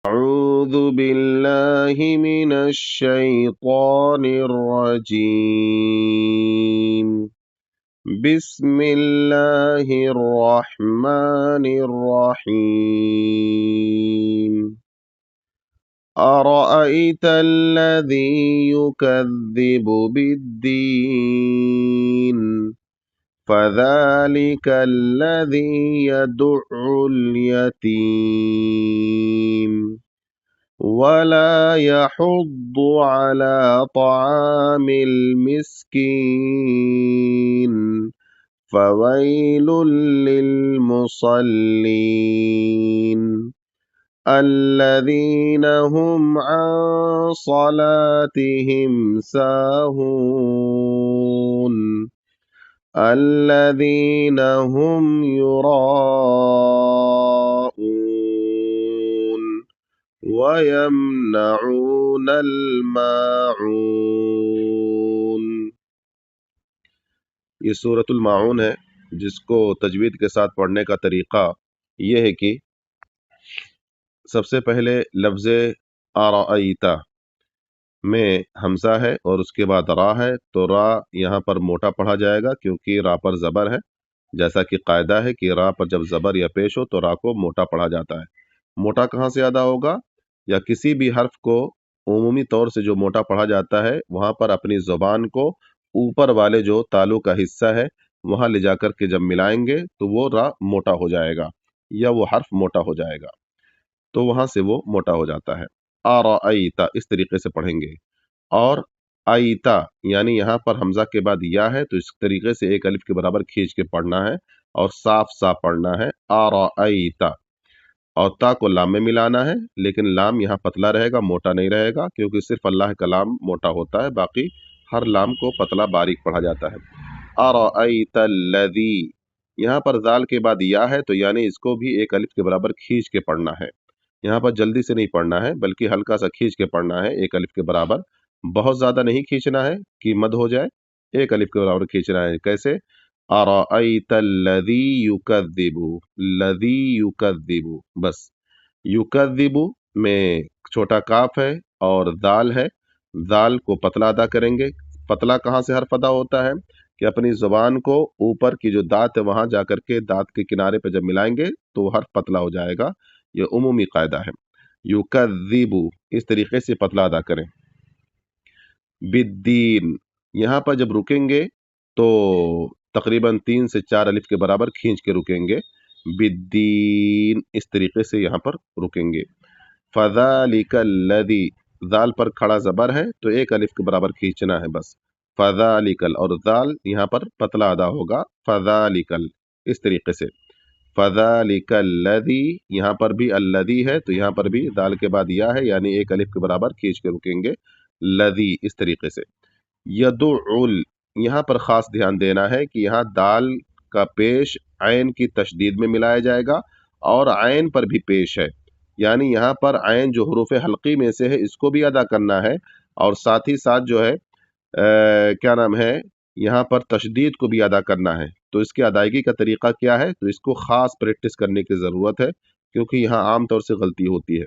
أعوذ بالله من الشيطان الرجيم. بسم الله الرحمن الرحيم. أرأيت الذي يكذب بالدين فذلك الذي يدع اليتيم ولا يحض على طعام المسكين فويل للمصلين الذين هم عن صلاتهم ساهون الذين هم يراءون وَيَمْنَعُونَ الْمَاعُونَ. یہ سورۃ الماعون ہے، جس کو تجوید کے ساتھ پڑھنے کا طریقہ یہ ہے کہ سب سے پہلے لفظ آرائیتا میں حمزہ ہے اور اس کے بعد را ہے، تو را یہاں پر موٹا پڑھا جائے گا کیونکہ را پر زبر ہے، جیسا کہ قاعدہ ہے کہ را پر جب زبر یا پیش ہو تو را کو موٹا پڑھا جاتا ہے۔ موٹا کہاں سے ادا ہوگا؟ یا کسی بھی حرف کو عمومی طور سے جو موٹا پڑھا جاتا ہے وہاں پر اپنی زبان کو اوپر والے جو تالو کا حصہ ہے وہاں لے جا کر کے جب ملائیں گے تو وہ را موٹا ہو جائے گا یا وہ حرف موٹا ہو جائے گا، تو وہاں سے وہ موٹا ہو جاتا ہے۔ آرائیتا اس طریقے سے پڑھیں گے، اور آئیتا یعنی یہاں پر حمزہ کے بعد یا ہے تو اس طریقے سے ایک الف کے برابر کھینچ کے پڑھنا ہے اور صاف صاف پڑھنا ہے آرائیتا، اور تا کو لام میں ملانا ہے، لیکن لام یہاں پتلا رہے گا، موٹا نہیں رہے گا، کیونکہ صرف اللہ کا لام موٹا ہوتا ہے، باقی ہر لام کو پتلا باریک پڑھا جاتا ہے۔ ارأیت الذی، یہاں پر ذال کے بعد یا ہے تو یعنی اس کو بھی ایک الف کے برابر کھینچ کے پڑھنا ہے۔ یہاں پر جلدی سے نہیں پڑھنا ہے بلکہ ہلکا سا کھینچ کے پڑھنا ہے، ایک الف کے برابر، بہت زیادہ نہیں کھینچنا ہے کہ مد ہو جائے، ایک الف کے برابر کھینچنا ہے۔ کیسے؟ ارأیت الذی یکذب، الذی یکذب، بس یکذب میں چھوٹا کاف ہے اور دال ہے، دال کو پتلا ادا کریں گے۔ پتلا کہاں سے حرف ادا ہوتا ہے کہ اپنی زبان کو اوپر کی جو دانت ہے وہاں جا کر کے دانت کے کنارے پہ جب ملائیں گے تو وہ حرف پتلا ہو جائے گا، یہ عمومی قاعدہ ہے۔ یکذب اس طریقے سے پتلا ادا کریں۔ بالدین یہاں پر جب رکیں گے تو تقریباً 3 سے 4 الف کے برابر کھینچ کے رکیں گے، بالدین اس طریقے سے یہاں پر رکیں گے۔ فذالک الذی، ذال پر کھڑا زبر ہے تو ایک الف کے برابر کھینچنا ہے بس، فذالکل، اور ذال یہاں پر پتلا ادا ہوگا، فذالکل اس طریقے سے۔ فذالک الذی، یہاں پر بھی الذی ہے تو یہاں پر بھی دال کے بعد یا ہے یعنی ایک الف کے برابر کھینچ کے رکیں گے، لذی اس طریقے سے۔ یدعل، یہاں پر خاص دھیان دینا ہے کہ یہاں دال کا پیش عین کی تشدید میں ملایا جائے گا اور عین پر بھی پیش ہے، یعنی یہاں پر عین جو حروف حلقی میں سے ہے اس کو بھی ادا کرنا ہے اور ساتھ ہی ساتھ جو ہے کیا نام ہے یہاں پر تشدید کو بھی ادا کرنا ہے۔ تو اس کی ادائیگی کا طریقہ کیا ہے؟ تو اس کو خاص پریکٹس کرنے کی ضرورت ہے کیونکہ یہاں عام طور سے غلطی ہوتی ہے۔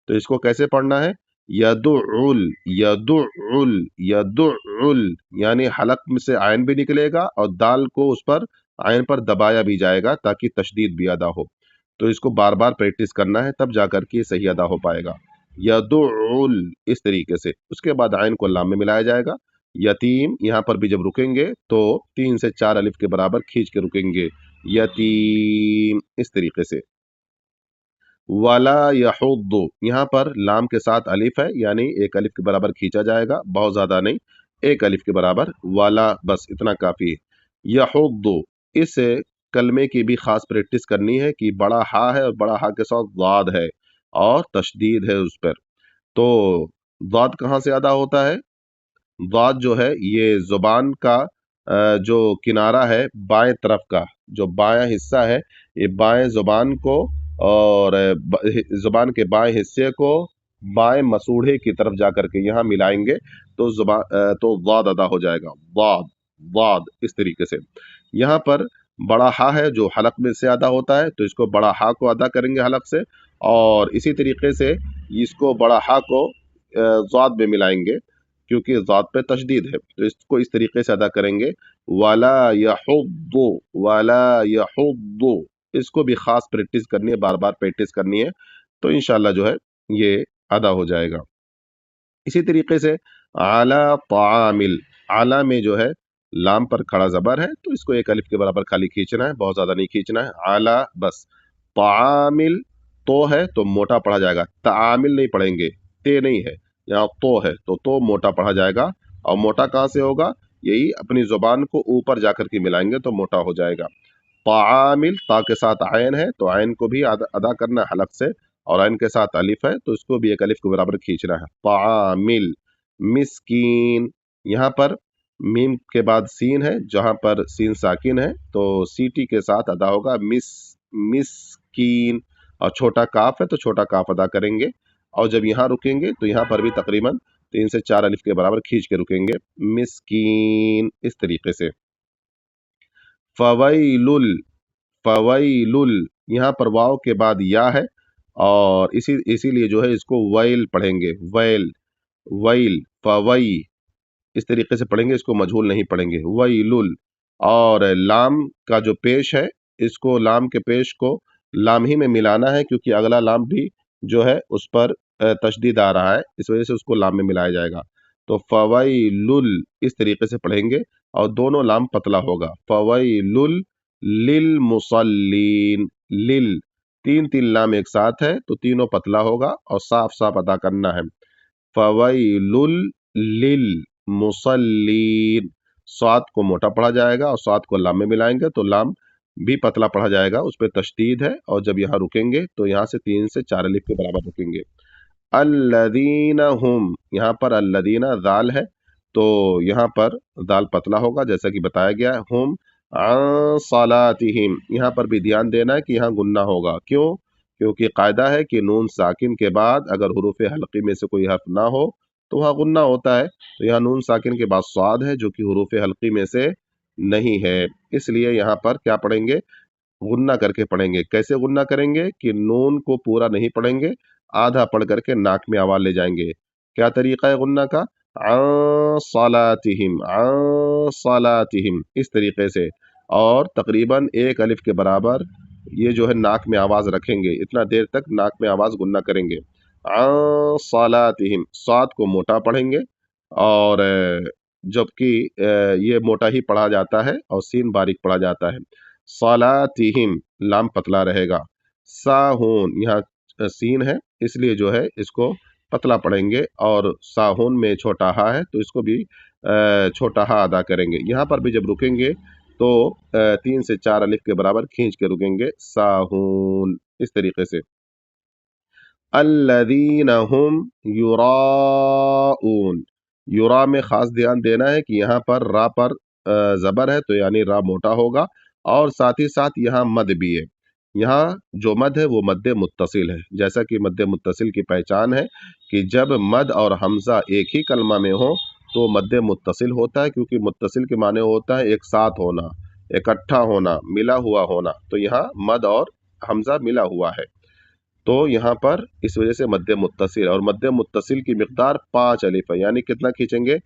تو اس کو کیسے پڑھنا ہے؟ یدعل، یدعل، یدعل، یعنی حلق میں سے عین بھی نکلے گا اور دال کو اس پر عین پر دبایا بھی جائے گا تاکہ تشدید بھی ادا ہو۔ تو اس کو بار بار پریکٹس کرنا ہے تب جا کر کے صحیح ادا ہو پائے گا۔ یدعل اس طریقے سے، اس کے بعد عین کو لام میں ملایا جائے گا۔ یتیم یہاں پر بھی جب رکیں گے تو 3 سے 4 الف کے برابر کھینچ کے رکیں گے، یتیم اس طریقے سے۔ ولا یحض، یہاں پر لام کے ساتھ الف ہے یعنی ایک الف کے برابر کھینچا جائے گا، بہت زیادہ نہیں، ایک الف کے برابر، ولا بس اتنا کافی ہے۔ یحض، اس کلمے کی بھی خاص پریکٹس کرنی ہے کہ بڑا ہا ہے اور بڑا ہا کے ساتھ ضاد ہے اور تشدید ہے اس پر۔ تو ضاد کہاں سے ادا ہوتا ہے؟ ضاد جو ہے یہ زبان کا جو کنارہ ہے بائیں طرف کا، جو بایاں حصہ ہے، یہ بائیں زبان کو اور زبان کے بائیں حصے کو بائیں مسوڑھے کی طرف جا کر کے یہاں ملائیں گے تو تو ضاد ادا ہو جائے گا، ضاد، ضاد اس طریقے سے۔ یہاں پر بڑا ہا ہے جو حلق میں سے ادا ہوتا ہے تو اس کو بڑا ہا کو ادا کریں گے حلق سے، اور اسی طریقے سے اس کو بڑا ہا کو ضاد میں ملائیں گے کیونکہ ضاد پہ تشدید ہے، تو اس کو اس طریقے سے ادا کریں گے ولا یحض، ولا یحض، اس کو بھی خاص پریکٹس کرنی ہے، بار بار پریکٹس کرنی ہے، تو انشاءاللہ جو ہے یہ ادا ہو جائے گا۔ اسی طریقے سے اعلی طعامل، اعلی میں جو ہے لام پر کھڑا زبر ہے تو اس کو ایک الف کے برابر خالی کھینچنا ہے، بہت زیادہ نہیں کھینچنا ہے، اعلی بس۔ طعامل تو ہے تو موٹا پڑھا جائے گا، تعامل نہیں پڑھیں گے، تے نہیں ہے، یہاں تو ہے تو موٹا پڑھا جائے گا، اور موٹا کہاں سے ہوگا؟ یہی اپنی زبان کو اوپر جا کر کے ملائیں گے تو موٹا ہو جائے گا۔ طعامل، تا کے ساتھ عین ہے تو عین کو بھی ادا کرنا ہے حلق سے، اور عین کے ساتھ الف ہے تو اس کو بھی ایک الف کے برابر کھینچنا ہے، طعامل۔ مسکین، یہاں پر میم کے بعد سین ہے، جہاں پر سین ساکن ہے تو سیٹی کے ساتھ ادا ہوگا مسکین، اور چھوٹا کاف ہے تو چھوٹا کاف ادا کریں گے، اور جب یہاں رکیں گے تو یہاں پر بھی تقریباً 3 سے 4 الف کے برابر کھینچ کے رکیں گے، مسکین، اس طریقے سے۔ فویل، فویل، یہاں پر واو کے بعد یا ہے، اور اسی لیے جو ہے اس کو ویل پڑھیں گے، ویل، ویل، فوی، اس طریقے سے پڑھیں گے، اس کو مجہول نہیں پڑھیں گے، ویل۔ اور لام کا جو پیش ہے، اس کو لام کے پیش کو لام ہی میں ملانا ہے کیونکہ اگلا لام بھی جو ہے اس پر تشدید آ رہا ہے، اس وجہ سے اس کو لام میں ملایا جائے گا، تو فویل، اس طریقے سے پڑھیں گے اور دونوں لام پتلا ہوگا، فویل للمصلین، لل، تین لام ایک ساتھ ہے تو تینوں پتلا ہوگا اور صاف صاف ادا کرنا ہے، فویل للمصلین، صاد کو موٹا پڑھا جائے گا اور صاد کو لام میں ملائیں گے تو لام بھی پتلا پڑھا جائے گا، اس پہ تشدید ہے، اور جب یہاں رکیں گے تو یہاں سے 3 سے 4 الف کے برابر رکیں گے۔ الذین ہم، یہاں پر الذین ذال ہے تو یہاں پر ذال پتلا ہوگا جیسا کہ بتایا گیا ہے، ہم عن صلاتہم، یہاں پر بھی دھیان دینا ہے کہ یہاں گننا ہوگا، کیوں؟ کیونکہ قاعدہ ہے کہ نون ساکن کے بعد اگر حروف حلقی میں سے کوئی حرف نہ ہو تو وہاں غنہ ہوتا ہے، تو یہاں نون ساکن کے بعد صاد ہے جو کہ حروف حلقی میں سے نہیں ہے، اس لیے یہاں پر کیا پڑھیں گے؟ غنہ کر کے پڑھیں گے۔ کیسے غنہ کریں گے؟ کہ نون کو پورا نہیں پڑھیں گے، آدھا پڑھ کر کے ناک میں آواز لے جائیں گے۔ کیا طریقہ ہے غنہ کا؟ عن صلاتہم، عن صلاتہم، اس طریقے سے، اور تقریباً ایک الف کے برابر یہ جو ہے ناک میں آواز رکھیں گے، اتنا دیر تک ناک میں آواز غنہ کریں گے، عن صلاتہم، صاد کو موٹا پڑھیں گے، اور جبکہ یہ موٹا ہی پڑھا جاتا ہے اور سین باریک پڑھا جاتا ہے، صلاتہم، لام پتلا رہے گا، ساہون، یہاں سین ہے اس لیے جو ہے اس کو پتلا پڑھیں گے، اور ساہون میں چھوٹا ہا ہے تو اس کو بھی چھوٹا ہا ادا کریں گے، یہاں پر بھی جب رکیں گے تو 3 سے 4 الف کے برابر کھینچ کے رکیں گے، ساہون، اس طریقے سے۔ الذین ہم یراؤون، یرا میں خاص دھیان دینا ہے کہ یہاں پر را پر زبر ہے تو یعنی را موٹا ہوگا، اور ساتھ ہی ساتھ یہاں مد بھی ہے، یہاں جو مد ہے وہ مد متصل ہے، جیسا کہ مد متصل کی پہچان ہے کہ جب مد اور حمزہ ایک ہی کلمہ میں ہو تو مد متصل ہوتا ہے، کیونکہ متصل کے معنی ہوتا ہے ایک ساتھ ہونا، اکٹھا ہونا، ملا ہوا ہونا، تو یہاں مد اور حمزہ ملا ہوا ہے تو یہاں پر اس وجہ سے مد متصل، اور مد متصل کی مقدار 5 الف ہے، یعنی کتنا کھینچیں گے؟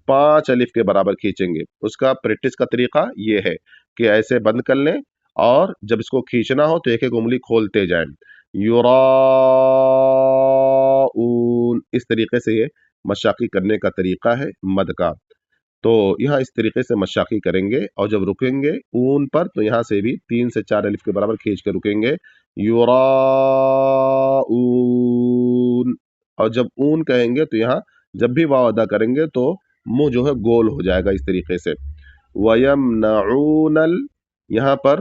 5 الف کے برابر کھینچیں گے۔ اس کا پریکٹس کا طریقہ یہ ہے کہ ایسے بند کر لیں اور جب اس کو کھینچنا ہو تو ایک ایک انگلی کھولتے جائیں، یراؤون، اس طریقے سے یہ مشاقی کرنے کا طریقہ ہے مد کا، تو یہاں اس طریقے سے مشاقی کریں گے، اور جب رکیں گے اون پر تو یہاں سے بھی 3 سے 4 الف کے برابر کھینچ کے رکیں گے، یراؤون، اور جب اون کہیں گے تو یہاں جب بھی واو ادا کریں گے تو منہ جو ہے گول ہو جائے گا، اس طریقے سے۔ وَيَمْنَعُونَ یہاں پر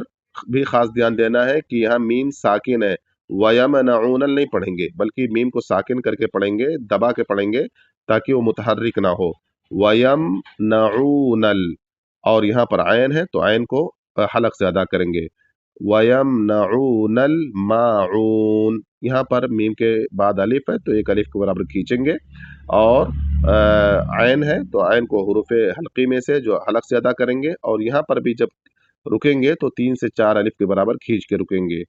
بھی خاص دھیان دینا ہے کہ یہاں میم ساکن ہے، وَيَمْنَعُونَ نہیں پڑھیں گے بلکہ میم کو ساکن کر کے پڑھیں گے، دبا کے پڑھیں گے تاکہ وہ متحرک نہ ہو، وَيَمْنَعُونَ، اور یہاں پر عین ہے تو عین کو حلق سے ادا کریں گے، وَيَمْنَعُونَ الْمَاعُونَ، یہاں پر میم کے بعد الف ہے تو ایک الف کے برابر کھینچیں گے، اور عین ہے تو عین کو حروف حلقی میں سے جو حلق سے ادا کریں گے، اور یہاں پر بھی جب رکیں گے تو 3 سے 4 الف کے برابر کھینچ کے رکیں گے،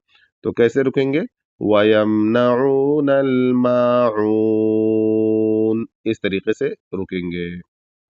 تو کیسے رکیں گے؟ وَيَمْنَعُونَ الْمَاعُونَ، اس طریقے سے رکیں گے.